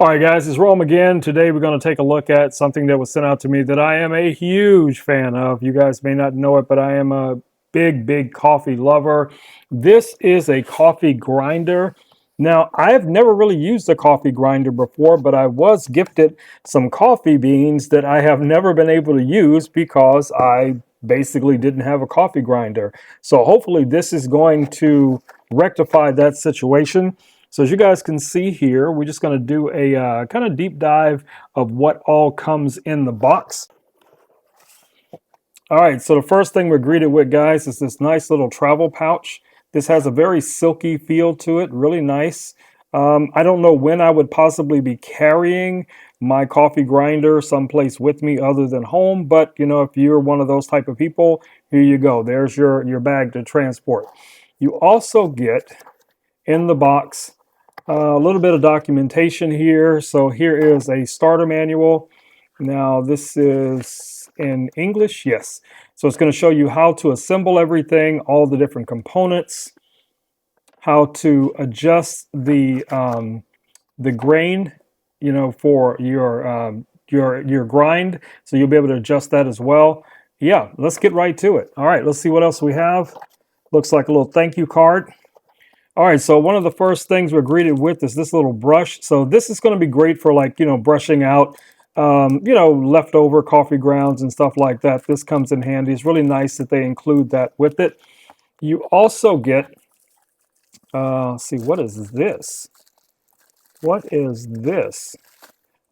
All right, guys, it's Rome again. Today we're going to take a look at something that was sent out to me that I am a huge fan of. You guys may not know it, but I am a big coffee lover. This is a coffee grinder. Now, I have never really used a coffee grinder before, but I was gifted some coffee beans that I have never been able to use because I basically didn't have a coffee grinder. So hopefully this is going to rectify that situation. So as you guys can see here, we're just going to do a kind of deep dive of what all comes in the box. All right, so the first thing we're greeted with, guys, is this nice little travel pouch. This has a very silky feel to it, really nice. I don't know when I would possibly be carrying my coffee grinder someplace with me other than home, but you know, if you're one of those type of people, here you go. There's your bag to transport. You also get in the box a little bit of documentation here. So here is a starter manual. Now this is in English, yes. So it's going to show you how to assemble everything, all the different components, how to adjust the grain, you know, for your grind. So you'll be able to adjust that as well. Yeah, let's get right to it. All right, let's see what else we have. Looks like a little thank you card. All right, so one of the first things we're greeted with is this little brush. So this is going to be great for, like, you know, brushing out, you know, leftover coffee grounds and stuff like that. This comes in handy. It's really nice that they include that with it. You also get, see, what is this? What is this?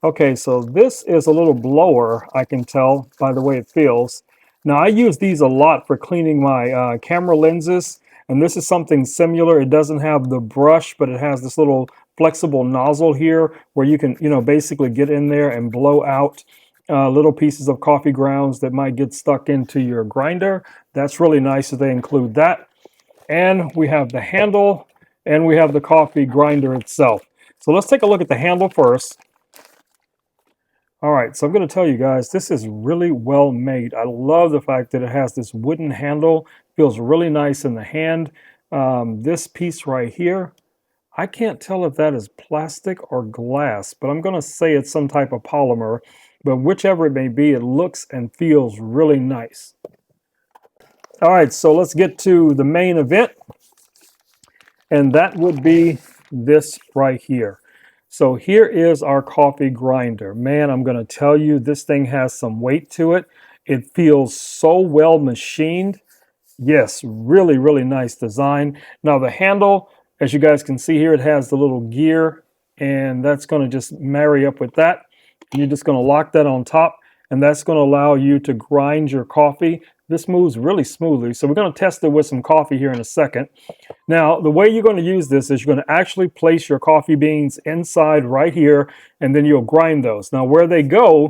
Okay, so this is a little blower, I can tell by the way it feels. Now, I use these a lot for cleaning my camera lenses, and this is something similar. It doesn't have the brush, but it has this little flexible nozzle here where you can, you know, basically get in there and blow out little pieces of coffee grounds that might get stuck into your grinder. That's really nice that they include that. And we have the handle, and we have the coffee grinder itself. So let's take a look at the handle first. All right, so I'm going to tell you guys, this is really well made. I love the fact that it has this wooden handle. Feels really nice in the hand. This piece right here, I can't tell if that is plastic or glass, but I'm going to say it's some type of polymer. But whichever it may be, it looks and feels really nice. All right, so let's get to the main event, and that would be this right here. So here is our coffee grinder. Man, I'm going to tell you, this thing has some weight to it. It feels so well machined. Yes, really nice design. Now the handle, as you guys can see here, it has the little gear, and that's going to just marry up with that. You're just going to lock that on top, and that's going to allow you to grind your coffee. This moves really smoothly. So we're going to test it with some coffee here in a second. Now, the way you're going to use this is you're going to actually place your coffee beans inside right here, and then you'll grind those. Now, where they go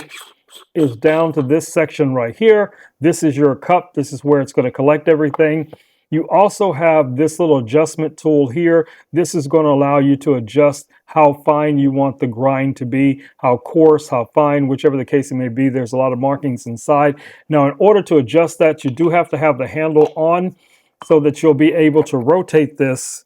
is down to this section right here. This is your cup. This is where it's going to collect everything. You also have this little adjustment tool here. This is going to allow you to adjust how fine you want the grind to be, how coarse, how fine, whichever the case it may be. There's a lot of markings inside. Now, in order to adjust that, you do have to have the handle on so that you'll be able to rotate this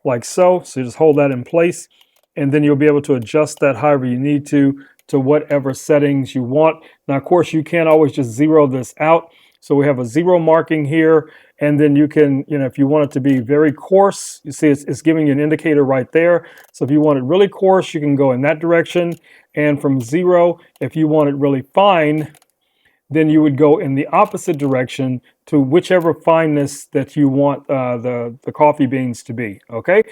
like so. So you just hold that in place, and then you'll be able to adjust that however you need to whatever settings you want. Now, of course, you can't always just zero this out. So we have a zero marking here, and then you can, you know, if you want it to be very coarse, you see it's giving you an indicator right there. So if you want it really coarse, you can go in that direction. And from zero, if you want it really fine, then you would go in the opposite direction to whichever fineness that you want the coffee beans to be, okay?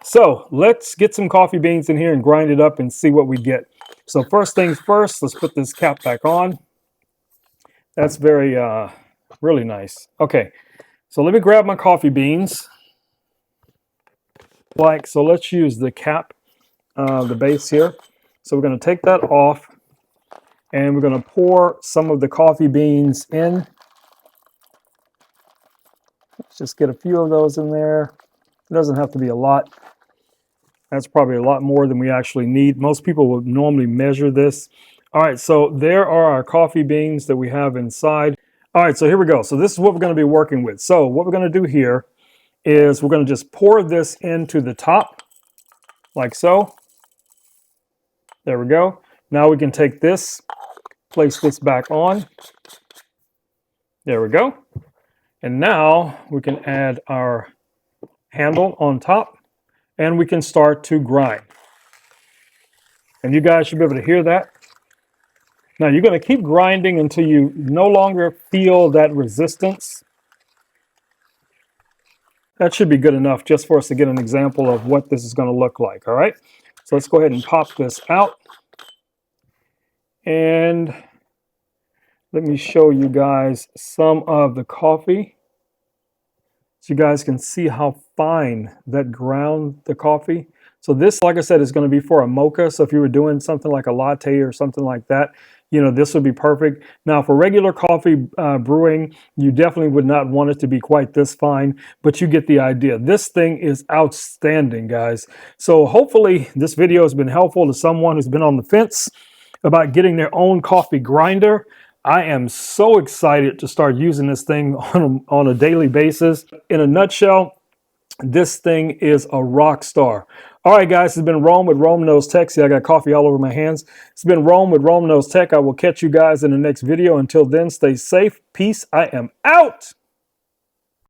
So let's get some coffee beans in here and grind it up and see what we get. So first things first, let's put this cap back on. That's very, really nice. Okay, so let me grab my coffee beans. So let's use the cap, the base here. So we're going to take that off, and we're going to pour some of the coffee beans in. Let's just get a few of those in there. It doesn't have to be a lot. That's probably a lot more than we actually need. Most people would normally measure this. All right, so there are our coffee beans that we have inside. All right, so here we go. So this is what we're going to be working with. So what we're going to do here is we're going to just pour this into the top, like so. There we go. Now we can take this, place this back on. There we go. And now we can add our handle on top and we can start to grind. And you guys should be able to hear that. Now you're going to keep grinding until you no longer feel that resistance. That should be good enough just for us to get an example of what this is going to look like. All right. So let's go ahead and pop this out. And let me show you guys some of the coffee, so you guys can see how fine that ground the coffee. So this, like I said, is going to be for a mocha. So if you were doing something like a latte or something like that, this would be perfect. Now for regular coffee brewing, you definitely would not want it to be quite this fine, but you get the idea. This thing is outstanding, guys. So hopefully this video has been helpful to someone who's been on the fence about getting their own coffee grinder. I am so excited to start using this thing on a daily basis. In a nutshell, this thing is a rock star. All right, guys, it's been Rome with Rome Knows Tech. See, I got coffee all over my hands. It's been Rome with Rome Knows Tech. I will catch you guys in the next video. Until then, stay safe. Peace. I am out.